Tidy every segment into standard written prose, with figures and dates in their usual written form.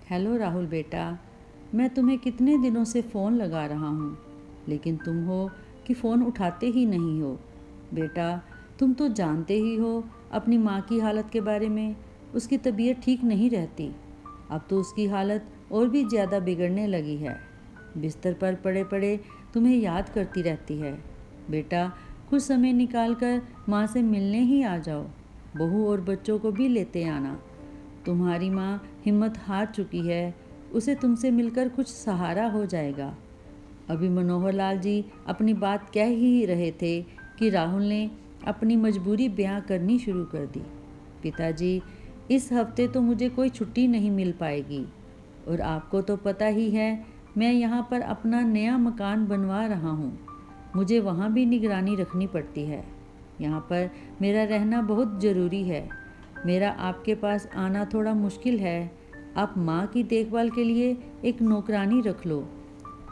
Hello Rahul बेटा, मैं तुम्हें कितने दिनों से फ़ोन लगा रहा हूँ, लेकिन तुम हो कि फ़ोन उठाते ही नहीं हो। बेटा, तुम तो जानते ही हो अपनी माँ की हालत के बारे में। उसकी तबीयत ठीक नहीं रहती। अब तो उसकी हालत और भी ज़्यादा बिगड़ने लगी है। बिस्तर पर पड़े पड़े तुम्हें याद करती रहती है। बेटा, कुछ समय निकाल कर माँ से मिलने ही आ जाओ। बहू और बच्चों को भी लेते आना। तुम्हारी माँ हिम्मत हार चुकी है। उसे तुमसे मिलकर कुछ सहारा हो जाएगा। अभी मनोहर लाल जी अपनी बात कह ही रहे थे कि राहुल ने अपनी मजबूरी बयां करनी शुरू कर दी। पिताजी, इस हफ्ते तो मुझे कोई छुट्टी नहीं मिल पाएगी, और आपको तो पता ही है मैं यहाँ पर अपना नया मकान बनवा रहा हूँ। मुझे वहाँ भी निगरानी रखनी पड़ती है। यहाँ पर मेरा रहना बहुत ज़रूरी है। मेरा आपके पास आना थोड़ा मुश्किल है। आप माँ की देखभाल के लिए एक नौकरानी रख लो।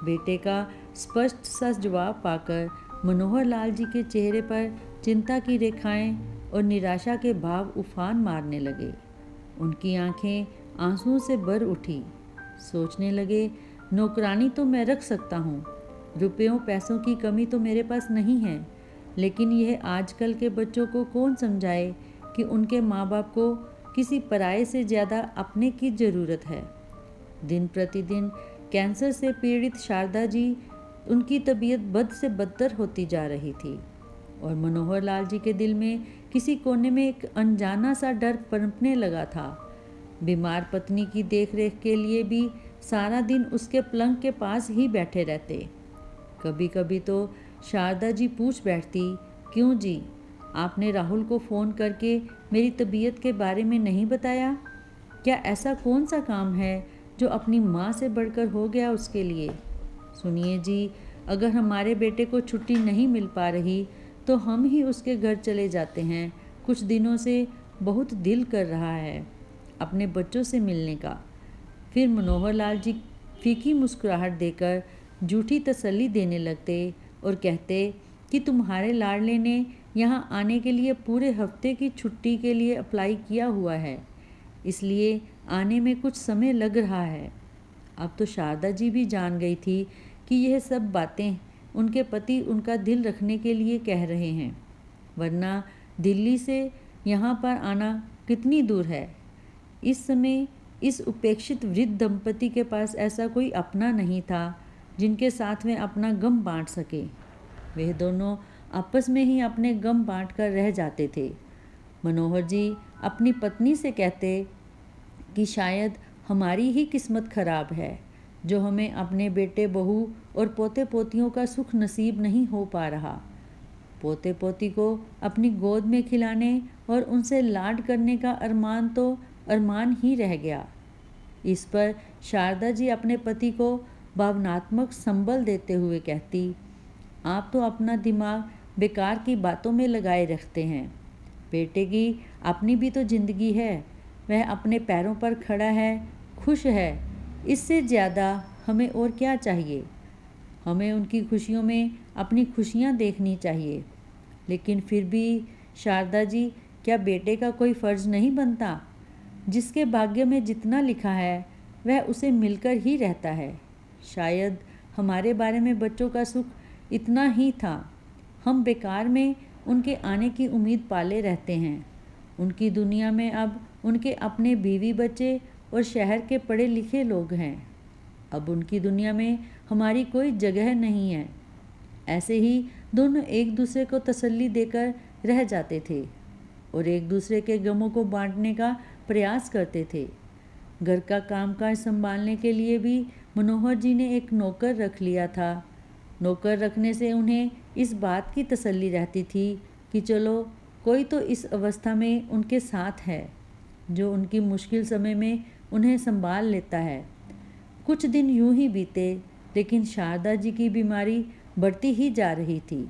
बेटे का स्पष्ट सा जवाब पाकर मनोहर लाल जी के चेहरे पर चिंता की रेखाएं और निराशा के भाव उफान मारने लगे। उनकी आंखें आंसुओं से भर उठी। सोचने लगे, नौकरानी तो मैं रख सकता हूँ। रुपयों पैसों की कमी तो मेरे पास नहीं है, लेकिन यह आजकल के बच्चों को कौन समझाए कि उनके माँ बाप को किसी पराये से ज़्यादा अपने की ज़रूरत है। दिन प्रतिदिन कैंसर से पीड़ित शारदा जी, उनकी तबीयत बद से बदतर होती जा रही थी, और मनोहर लाल जी के दिल में किसी कोने में एक अनजाना सा डर पनपने लगा था। बीमार पत्नी की देखरेख के लिए भी सारा दिन उसके पलंग के पास ही बैठे रहते। कभी कभी तो शारदा जी पूछ बैठती, क्यों जी, आपने राहुल को फ़ोन करके मेरी तबीयत के बारे में नहीं बताया? क्या ऐसा कौन सा काम है जो अपनी माँ से बढ़कर हो गया उसके लिए? सुनिए जी, अगर हमारे बेटे को छुट्टी नहीं मिल पा रही तो हम ही उसके घर चले जाते हैं। कुछ दिनों से बहुत दिल कर रहा है अपने बच्चों से मिलने का। फिर मनोहर लाल जी फीकी मुस्कुराहट देकर झूठी तसल्ली देने लगते और कहते कि तुम्हारे लाडले ने यहाँ आने के लिए पूरे हफ्ते की छुट्टी के लिए अप्लाई किया हुआ है, इसलिए आने में कुछ समय लग रहा है। अब तो शारदा जी भी जान गई थी कि यह सब बातें उनके पति उनका दिल रखने के लिए कह रहे हैं, वरना दिल्ली से यहाँ पर आना कितनी दूर है। इस समय इस उपेक्षित वृद्ध दंपति के पास ऐसा कोई अपना नहीं था जिनके साथ वे अपना गम बांट सके। वे दोनों आपस में ही अपने गम बांट कर रह जाते थे। मनोहर जी अपनी पत्नी से कहते कि शायद हमारी ही किस्मत खराब है जो हमें अपने बेटे बहू और पोते पोतियों का सुख नसीब नहीं हो पा रहा। पोते पोती को अपनी गोद में खिलाने और उनसे लाड करने का अरमान तो अरमान ही रह गया। इस पर शारदा जी अपने पति को भावनात्मक संबल देते हुए कहती, आप तो अपना दिमाग बेकार की बातों में लगाए रखते हैं। बेटे की अपनी भी तो जिंदगी है। वह अपने पैरों पर खड़ा है, खुश है। इससे ज़्यादा हमें और क्या चाहिए? हमें उनकी खुशियों में अपनी खुशियाँ देखनी चाहिए। लेकिन फिर भी शारदा जी, क्या बेटे का कोई फ़र्ज़ नहीं बनता? जिसके भाग्य में जितना लिखा है वह उसे मिलकर ही रहता है। शायद हमारे बारे में बच्चों का सुख इतना ही था। हम बेकार में उनके आने की उम्मीद पाले रहते हैं। उनकी दुनिया में अब उनके अपने बीवी बच्चे और शहर के पढ़े लिखे लोग हैं। अब उनकी दुनिया में हमारी कोई जगह नहीं है। ऐसे ही दोनों एक दूसरे को तसल्ली देकर रह जाते थे और एक दूसरे के गमों को बांटने का प्रयास करते थे। घर का कामकाज संभालने के लिए भी मनोहर जी ने एक नौकर रख लिया था। नौकर रखने से उन्हें इस बात की तसल्ली रहती थी कि चलो, कोई तो इस अवस्था में उनके साथ है जो उनकी मुश्किल समय में उन्हें संभाल लेता है। कुछ दिन यूं ही बीते, लेकिन शारदा जी की बीमारी बढ़ती ही जा रही थी।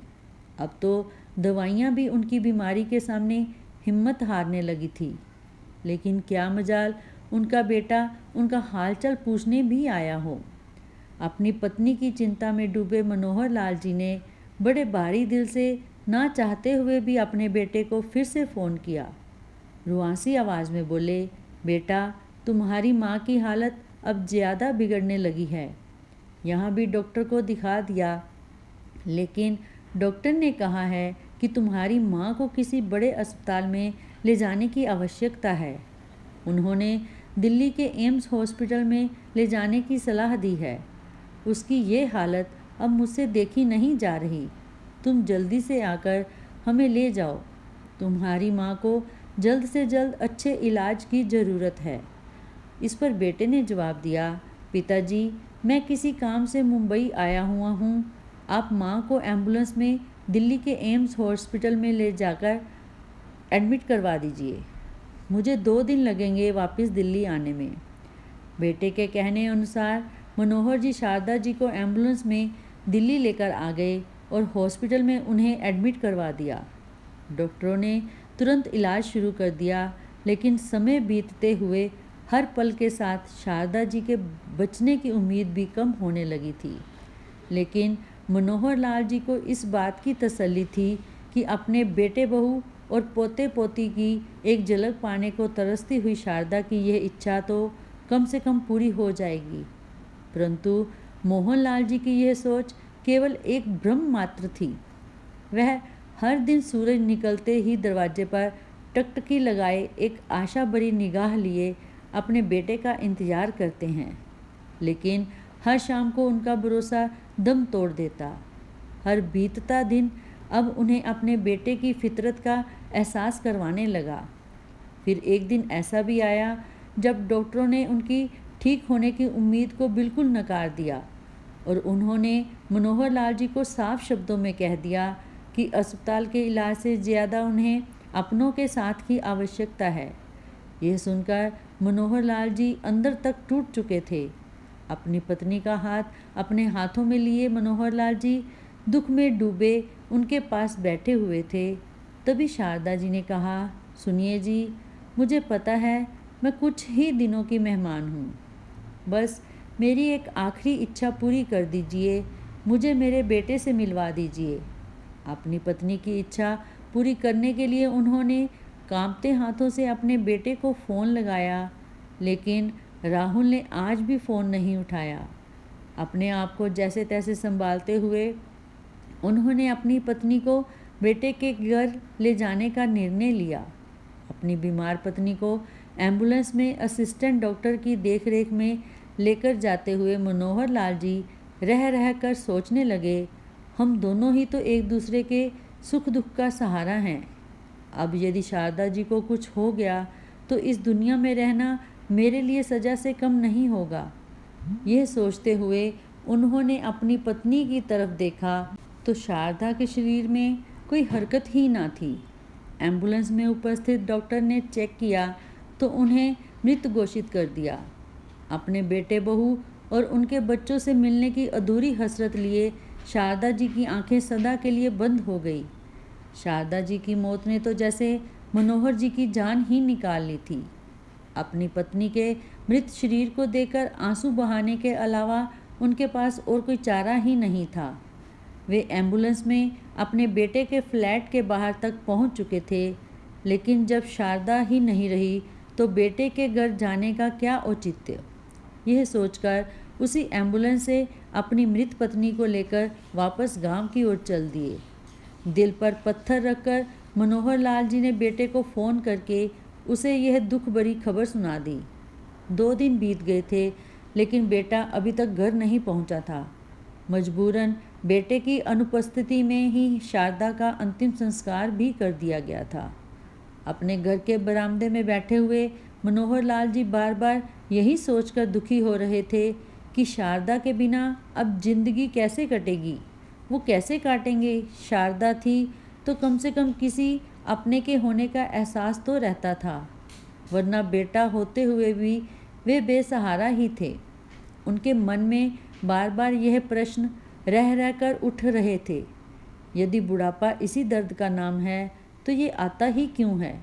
अब तो दवाइयाँ भी उनकी बीमारी के सामने हिम्मत हारने लगी थी। लेकिन क्या मजाल उनका बेटा उनका हालचाल पूछने भी आया हो। अपनी पत्नी की चिंता में डूबे मनोहर लाल जी ने बड़े भारी दिल से, ना चाहते हुए भी, अपने बेटे को फिर से फ़ोन किया। रुआसी आवाज़ में बोले, बेटा, तुम्हारी माँ की हालत अब ज़्यादा बिगड़ने लगी है। यहाँ भी डॉक्टर को दिखा दिया, लेकिन डॉक्टर ने कहा है कि तुम्हारी माँ को किसी बड़े अस्पताल में ले जाने की आवश्यकता है। उन्होंने दिल्ली के एम्स हॉस्पिटल में ले जाने की सलाह दी है। उसकी ये हालत अब मुझसे देखी नहीं जा रही। तुम जल्दी से आकर हमें ले जाओ। तुम्हारी माँ को जल्द से जल्द अच्छे इलाज की ज़रूरत है। इस पर बेटे ने जवाब दिया, पिताजी, मैं किसी काम से मुंबई आया हुआ हूँ। आप माँ को एम्बुलेंस में दिल्ली के एम्स हॉस्पिटल में ले जाकर एडमिट करवा दीजिए। मुझे 2 दिन लगेंगे वापस दिल्ली आने में। बेटे के कहने अनुसार मनोहर जी शारदा जी को एम्बुलेंस में दिल्ली लेकर आ गए और हॉस्पिटल में उन्हें एडमिट करवा दिया। डॉक्टरों ने तुरंत इलाज शुरू कर दिया, लेकिन समय बीतते हुए हर पल के साथ शारदा जी के बचने की उम्मीद भी कम होने लगी थी। लेकिन मनोहर लाल जी को इस बात की तसल्ली थी कि अपने बेटे बहू और पोते पोती की एक झलक पाने को तरसती हुई शारदा की यह इच्छा तो कम से कम पूरी हो जाएगी। परंतु मोहन लाल जी की यह सोच केवल एक भ्रम मात्र थी। वह हर दिन सूरज निकलते ही दरवाजे पर टकटकी लगाए एक आशा भरी निगाह लिए अपने बेटे का इंतजार करते हैं, लेकिन हर शाम को उनका भरोसा दम तोड़ देता। हर बीतता दिन अब उन्हें अपने बेटे की फितरत का एहसास करवाने लगा। फिर एक दिन ऐसा भी आया जब डॉक्टरों ने उनकी ठीक होने की उम्मीद को बिल्कुल नकार दिया और उन्होंने मनोहर लाल जी को साफ शब्दों में कह दिया कि अस्पताल के इलाज से ज़्यादा उन्हें अपनों के साथ की आवश्यकता है। यह सुनकर मनोहर लाल जी अंदर तक टूट चुके थे। अपनी पत्नी का हाथ अपने हाथों में लिए मनोहर लाल जी दुख में डूबे उनके पास बैठे हुए थे। तभी शारदा जी ने कहा, सुनिए जी, मुझे पता है मैं कुछ ही दिनों की मेहमान हूँ। बस मेरी एक आखिरी इच्छा पूरी कर दीजिए, मुझे मेरे बेटे से मिलवा दीजिए। अपनी पत्नी की इच्छा पूरी करने के लिए उन्होंने कांपते हाथों से अपने बेटे को फ़ोन लगाया, लेकिन राहुल ने आज भी फ़ोन नहीं उठाया। अपने आप को जैसे तैसे संभालते हुए उन्होंने अपनी पत्नी को बेटे के घर ले जाने का निर्णय लिया। अपनी बीमार पत्नी को एम्बुलेंस में असिस्टेंट डॉक्टर की देखरेख में लेकर जाते हुए मनोहर लाल जी रह रह कर सोचने लगे, हम दोनों ही तो एक दूसरे के सुख दुख का सहारा हैं। अब यदि शारदा जी को कुछ हो गया तो इस दुनिया में रहना मेरे लिए सज़ा से कम नहीं होगा। यह सोचते हुए उन्होंने अपनी पत्नी की तरफ देखा तो शारदा के शरीर में कोई हरकत ही ना थी। एम्बुलेंस में उपस्थित डॉक्टर ने चेक किया तो उन्हें मृत घोषित कर दिया। अपने बेटे बहू और उनके बच्चों से मिलने की अधूरी हसरत लिए शारदा जी की आंखें सदा के लिए बंद हो गई। शारदा जी की मौत ने तो जैसे मनोहर जी की जान ही निकाल ली थी। अपनी पत्नी के मृत शरीर को देखकर आंसू बहाने के अलावा उनके पास और कोई चारा ही नहीं था। वे एम्बुलेंस में अपने बेटे के फ्लैट के बाहर तक पहुंच चुके थे, लेकिन जब शारदा ही नहीं रही तो बेटे के घर जाने का क्या औचित्य। यह सोचकर उसी एम्बुलेंस से अपनी मृत पत्नी को लेकर वापस गांव की ओर चल दिए। दिल पर पत्थर रखकर मनोहर लाल जी ने बेटे को फ़ोन करके उसे यह दुख भरी खबर सुना दी। 2 दिन बीत गए थे, लेकिन बेटा अभी तक घर नहीं पहुंचा था। मजबूरन बेटे की अनुपस्थिति में ही शारदा का अंतिम संस्कार भी कर दिया गया था। अपने घर के बरामदे में बैठे हुए मनोहर लाल जी बार बार यही सोचकर दुखी हो रहे थे कि शारदा के बिना अब जिंदगी कैसे कटेगी। वो कैसे काटेंगे। शारदा थी तो कम से कम किसी अपने के होने का एहसास तो रहता था, वरना बेटा होते हुए भी वे बेसहारा ही थे। उनके मन में बार बार यह प्रश्न रह रह कर उठ रहे थे, यदि बुढ़ापा इसी दर्द का नाम है तो ये आता ही क्यों है।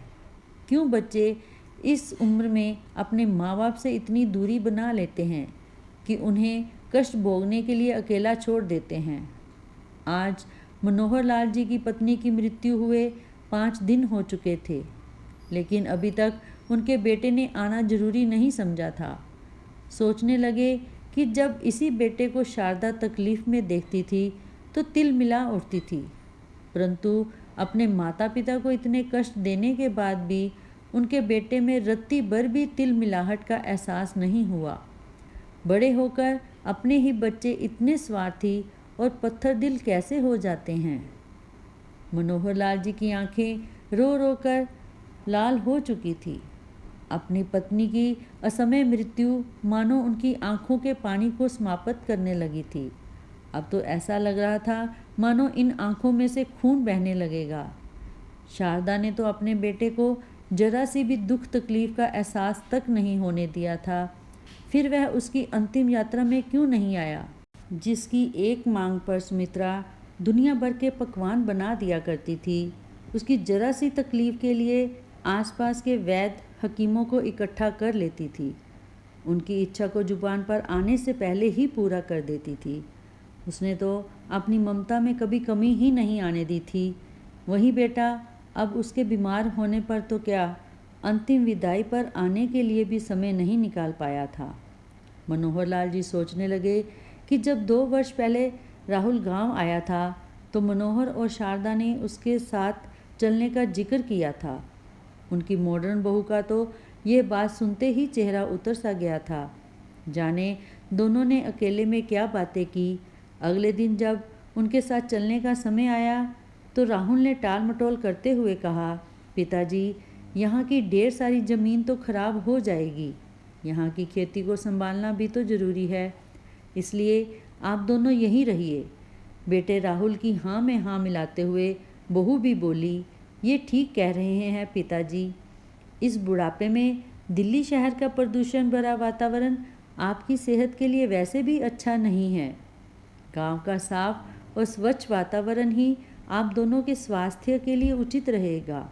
क्यों बच्चे इस उम्र में अपने माँ बाप से इतनी दूरी बना लेते हैं कि उन्हें कष्ट भोगने के लिए अकेला छोड़ देते हैं। आज मनोहर लाल जी की पत्नी की मृत्यु हुए 5 दिन हो चुके थे, लेकिन अभी तक उनके बेटे ने आना जरूरी नहीं समझा था। सोचने लगे कि जब इसी बेटे को शारदा तकलीफ़ में देखती थी तो तिल मिला उठती थी, परंतु अपने माता पिता को इतने कष्ट देने के बाद भी उनके बेटे में रत्ती भर भी तिल मिलाहट का एहसास नहीं हुआ। बड़े होकर अपने ही बच्चे इतने स्वार्थी और पत्थर दिल कैसे हो जाते हैं। मनोहर लाल जी की आंखें रो रो कर लाल हो चुकी थी। अपनी पत्नी की असमय मृत्यु मानो उनकी आंखों के पानी को समाप्त करने लगी थी। अब तो ऐसा लग रहा था मानो इन आंखों में से खून बहने लगेगा। शारदा ने तो अपने बेटे को जरा सी भी दुख तकलीफ का एहसास तक नहीं होने दिया था, फिर वह उसकी अंतिम यात्रा में क्यों नहीं आया, जिसकी एक मांग पर सुमित्रा दुनिया भर के पकवान बना दिया करती थी। उसकी जरा सी तकलीफ के लिए आसपास के वैद्य हकीमों को इकट्ठा कर लेती थी। उनकी इच्छा को जुबान पर आने से पहले ही पूरा कर देती थी। उसने तो अपनी ममता में कभी कमी ही नहीं आने दी थी। वही बेटा अब उसके बीमार होने पर तो क्या, अंतिम विदाई पर आने के लिए भी समय नहीं निकाल पाया था। मनोहर लाल जी सोचने लगे कि जब 2 वर्ष पहले राहुल गांव आया था तो मनोहर और शारदा ने उसके साथ चलने का जिक्र किया था। उनकी मॉडर्न बहू का तो ये बात सुनते ही चेहरा उतर सा गया था। जाने दोनों ने अकेले में क्या बातें की। अगले दिन जब उनके साथ चलने का समय आया तो राहुल ने टाल मटोल करते हुए कहा, पिताजी, यहाँ की ढेर सारी ज़मीन तो खराब हो जाएगी, यहाँ की खेती को संभालना भी तो ज़रूरी है, इसलिए आप दोनों यहीं रहिए। बेटे राहुल की हाँ में हाँ मिलाते हुए बहू भी बोली, ये ठीक कह रहे हैं पिताजी, इस बुढ़ापे में दिल्ली शहर का प्रदूषण भरा वातावरण आपकी सेहत के लिए वैसे भी अच्छा नहीं है। गांव का साफ और स्वच्छ वातावरण ही आप दोनों के स्वास्थ्य के लिए उचित रहेगा।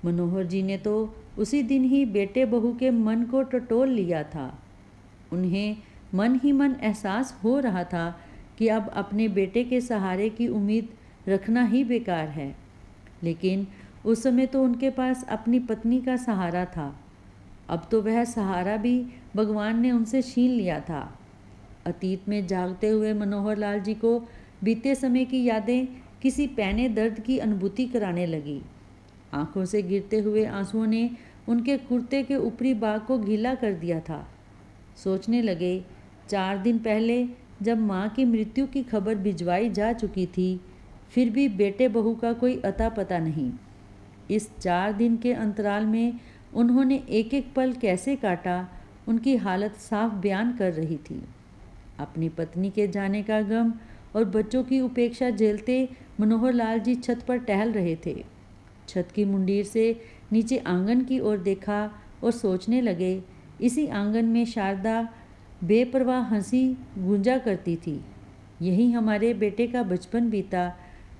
मनोहर जी ने तो उसी दिन ही बेटे बहू के मन को टटोल लिया था। उन्हें मन ही मन एहसास हो रहा था कि अब अपने बेटे के सहारे की उम्मीद रखना ही बेकार है, लेकिन उस समय तो उनके पास अपनी पत्नी का सहारा था। अब तो वह सहारा भी भगवान ने उनसे छीन लिया था। अतीत में जागते हुए मनोहर लाल जी को बीते समय की यादें किसी पैने दर्द की अनुभूति कराने लगी। आंखों से गिरते हुए आंसुओं ने उनके कुर्ते के ऊपरी भाग को गीला कर दिया था। सोचने लगे, 4 दिन पहले जब माँ की मृत्यु की खबर भिजवाई जा चुकी थी, फिर भी बेटे बहू का कोई अता पता नहीं। इस 4 दिन के अंतराल में उन्होंने एक एक पल कैसे काटा, उनकी हालत साफ बयान कर रही थी। अपनी पत्नी के जाने का गम और बच्चों की उपेक्षा झेलते मनोहर लाल जी छत पर टहल रहे थे। छत की मुंडीर से नीचे आंगन की ओर देखा और सोचने लगे, इसी आंगन में शारदा बेपरवाह हंसी गूंजा करती थी। यही हमारे बेटे का बचपन बीता,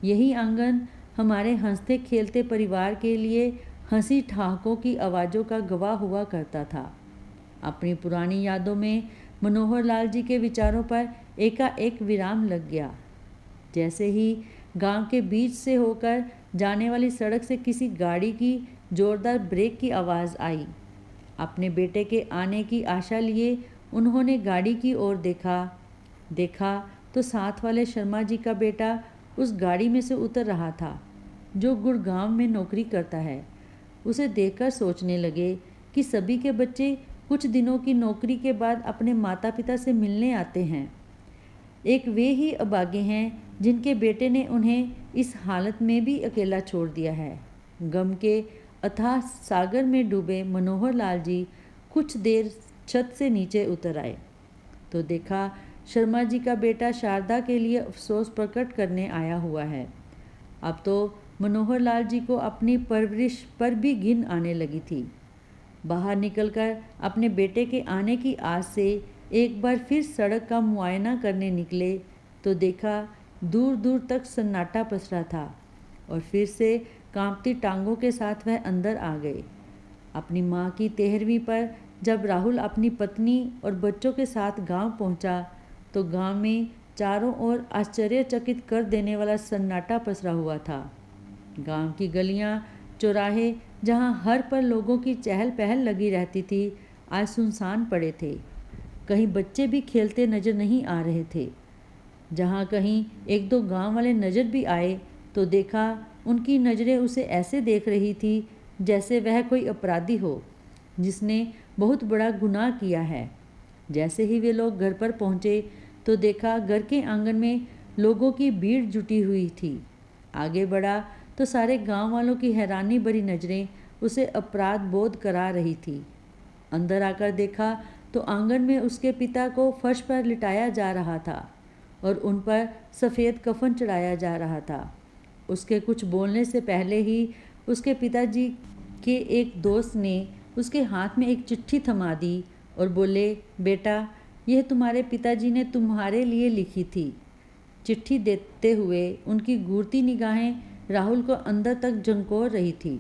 यही आंगन हमारे हंसते खेलते परिवार के लिए हंसी ठहाकों की आवाज़ों का गवाह हुआ करता था। अपनी पुरानी यादों में मनोहर लाल जी के विचारों पर एकाएक विराम लग गया। जैसे ही गांव के बीच से होकर जाने वाली सड़क से किसी गाड़ी की जोरदार ब्रेक की आवाज़ आई। अपने बेटे के आने की आशा लिए उन्होंने गाड़ी की ओर देखा तो साथ वाले शर्मा जी का बेटा उस गाड़ी में से उतर रहा था, जो गुड़गांव में नौकरी करता है। उसे देखकर सोचने लगे कि सभी के बच्चे कुछ दिनों की नौकरी के बाद अपने माता पिता से मिलने आते हैं। एक वे ही अभागे हैं जिनके बेटे ने उन्हें इस हालत में भी अकेला छोड़ दिया है। गम के अथाह सागर में डूबे मनोहर लाल जी कुछ देर छत से नीचे उतर आए तो देखा शर्मा जी का बेटा शारदा के लिए अफसोस प्रकट करने आया हुआ है। अब तो मनोहर लाल जी को अपनी परवरिश पर भी घिन आने लगी थी। बाहर निकलकर अपने बेटे के आने की आस से एक बार फिर सड़क का मुआयना करने निकले तो देखा दूर दूर तक सन्नाटा पसरा था और फिर से कांपती टांगों के साथ वह अंदर आ गए। अपनी माँ की 13वीं पर जब राहुल अपनी पत्नी और बच्चों के साथ गांव पहुंचा तो गांव में चारों ओर आश्चर्यचकित कर देने वाला सन्नाटा पसरा हुआ था। गांव की गलियां, चौराहे जहां हर पल लोगों की चहल पहल लगी रहती थी, आज सुनसान पड़े थे। कहीं बच्चे भी खेलते नज़र नहीं आ रहे थे। जहाँ कहीं एक दो गांव वाले नज़र भी आए तो देखा उनकी नज़रें उसे ऐसे देख रही थी जैसे वह कोई अपराधी हो जिसने बहुत बड़ा गुनाह किया है। जैसे ही वे लोग घर पर पहुँचे तो देखा घर के आंगन में लोगों की भीड़ जुटी हुई थी। आगे बढ़ा तो सारे गांव वालों की हैरानी भरी नज़रें उसे अपराध बोध करा रही थी। अंदर आकर देखा तो आंगन में उसके पिता को फर्श पर लिटाया जा रहा था और उन पर सफ़ेद कफन चढ़ाया जा रहा था। उसके कुछ बोलने से पहले ही उसके पिताजी के एक दोस्त ने उसके हाथ में एक चिट्ठी थमा दी और बोले, बेटा, यह तुम्हारे पिताजी ने तुम्हारे लिए लिखी थी। चिट्ठी देते हुए उनकी घूरती निगाहें राहुल को अंदर तक झंकोर रही थी।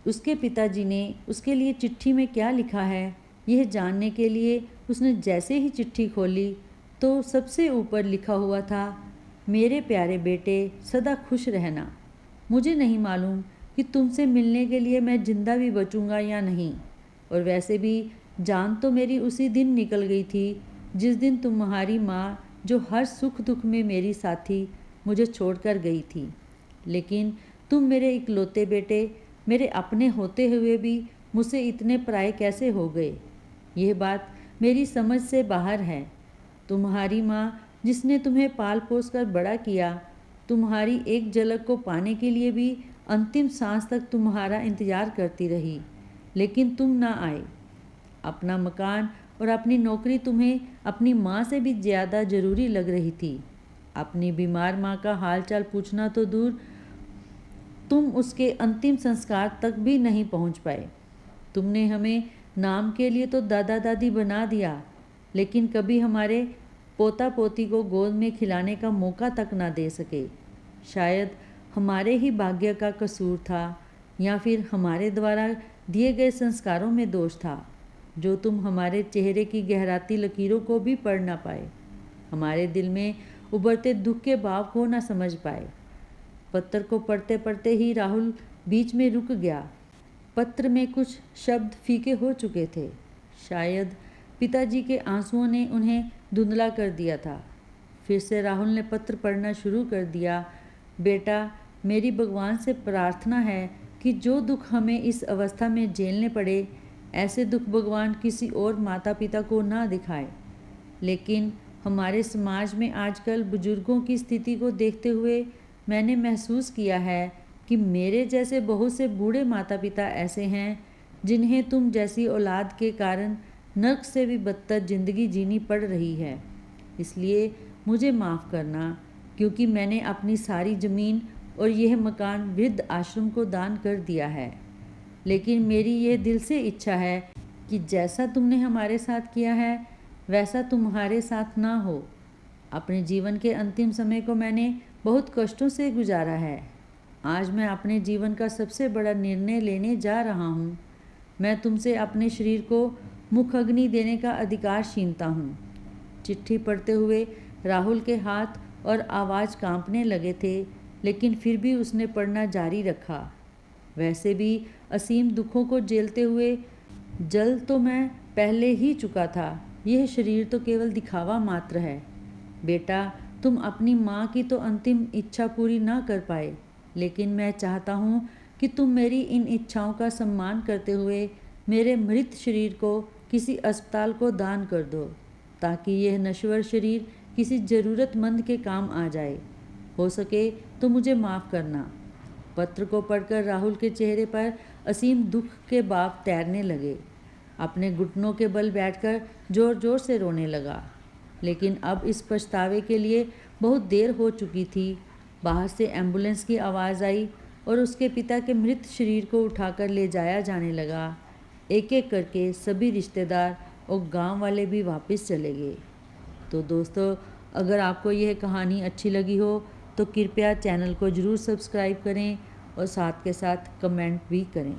उसके पिताजी ने उसके लिए चिट्ठी में क्या लिखा है, यह जानने के लिए उसने जैसे ही चिट्ठी खोली तो सबसे ऊपर लिखा हुआ था, मेरे प्यारे बेटे, सदा खुश रहना। मुझे नहीं मालूम कि तुमसे मिलने के लिए मैं जिंदा भी बचूंगा या नहीं, और वैसे भी जान तो मेरी उसी दिन निकल गई थी जिस दिन तुम्हारी माँ, जो हर सुख दुख में मेरी साथी, मुझे छोड़कर गई थी। लेकिन तुम मेरे इकलौते बेटे, मेरे अपने होते हुए भी मुझसे इतने पराये कैसे हो गए? यह बात मेरी समझ से बाहर है। तुम्हारी माँ, जिसने तुम्हें पाल पोस कर बड़ा किया, तुम्हारी एक झलक को पाने के लिए भी अंतिम सांस तक तुम्हारा इंतजार करती रही, लेकिन तुम ना आए। अपना मकान और अपनी नौकरी तुम्हें अपनी माँ से भी ज़्यादा ज़रूरी लग रही थी। अपनी बीमार माँ का हालचाल पूछना तो दूर, तुम उसके अंतिम संस्कार तक भी नहीं पहुँच पाए। तुमने हमें नाम के लिए तो दादा दादी बना दिया, लेकिन कभी हमारे पोता पोती को गोद में खिलाने का मौका तक ना दे सके। शायद हमारे ही भाग्य का कसूर था, या फिर हमारे द्वारा दिए गए संस्कारों में दोष था, जो तुम हमारे चेहरे की गहराती लकीरों को भी पढ़ ना पाए, हमारे दिल में उभरते दुख के भाव को ना समझ पाए। पत्र को पढ़ते पढ़ते ही राहुल बीच में रुक गया। पत्र में कुछ शब्द फीके हो चुके थे। शायद पिताजी के आंसुओं ने उन्हें धुंधला कर दिया था। फिर से राहुल ने पत्र पढ़ना शुरू कर दिया। बेटा, मेरी भगवान से प्रार्थना है कि जो दुख हमें इस अवस्था में झेलने पड़े, ऐसे दुख भगवान किसी और माता पिता को ना दिखाए। लेकिन हमारे समाज में आजकल बुजुर्गों की स्थिति को देखते हुए मैंने महसूस किया है कि मेरे जैसे बहुत से बूढ़े माता पिता ऐसे हैं जिन्हें तुम जैसी औलाद के कारण नर्क से भी बदतर जिंदगी जीनी पड़ रही है। इसलिए मुझे माफ़ करना, क्योंकि मैंने अपनी सारी ज़मीन और यह मकान वृद्ध आश्रम को दान कर दिया है। लेकिन मेरी यह दिल से इच्छा है कि जैसा तुमने हमारे साथ किया है वैसा तुम्हारे साथ ना हो। अपने जीवन के अंतिम समय को मैंने बहुत कष्टों से गुजारा है। आज मैं अपने जीवन का सबसे बड़ा निर्णय लेने जा रहा हूँ। मैं तुमसे अपने शरीर को मुख अग्नि देने का अधिकार छीनता हूँ। चिट्ठी पढ़ते हुए राहुल के हाथ और आवाज़ कांपने लगे थे, लेकिन फिर भी उसने पढ़ना जारी रखा। वैसे भी असीम दुखों को झेलते हुए जल तो मैं पहले ही चुका था, यह शरीर तो केवल दिखावा मात्र है। बेटा, तुम अपनी माँ की तो अंतिम इच्छा पूरी ना कर पाए, लेकिन मैं चाहता हूँ कि तुम मेरी इन इच्छाओं का सम्मान करते हुए मेरे मृत शरीर को किसी अस्पताल को दान कर दो, ताकि यह नश्वर शरीर किसी ज़रूरतमंद के काम आ जाए। हो सके तो मुझे माफ़ करना। पत्र को पढ़कर राहुल के चेहरे पर असीम दुख के भाव तैरने लगे। अपने घुटनों के बल बैठकर ज़ोर ज़ोर से रोने लगा। लेकिन अब इस पछतावे के लिए बहुत देर हो चुकी थी। बाहर से एम्बुलेंस की आवाज़ आई और उसके पिता के मृत शरीर को उठाकर ले जाया जाने लगा। एक एक करके सभी रिश्तेदार और गांव वाले भी वापस चले गए। तो दोस्तों, अगर आपको यह कहानी अच्छी लगी हो तो कृपया चैनल को ज़रूर सब्सक्राइब करें और साथ के साथ कमेंट भी करें।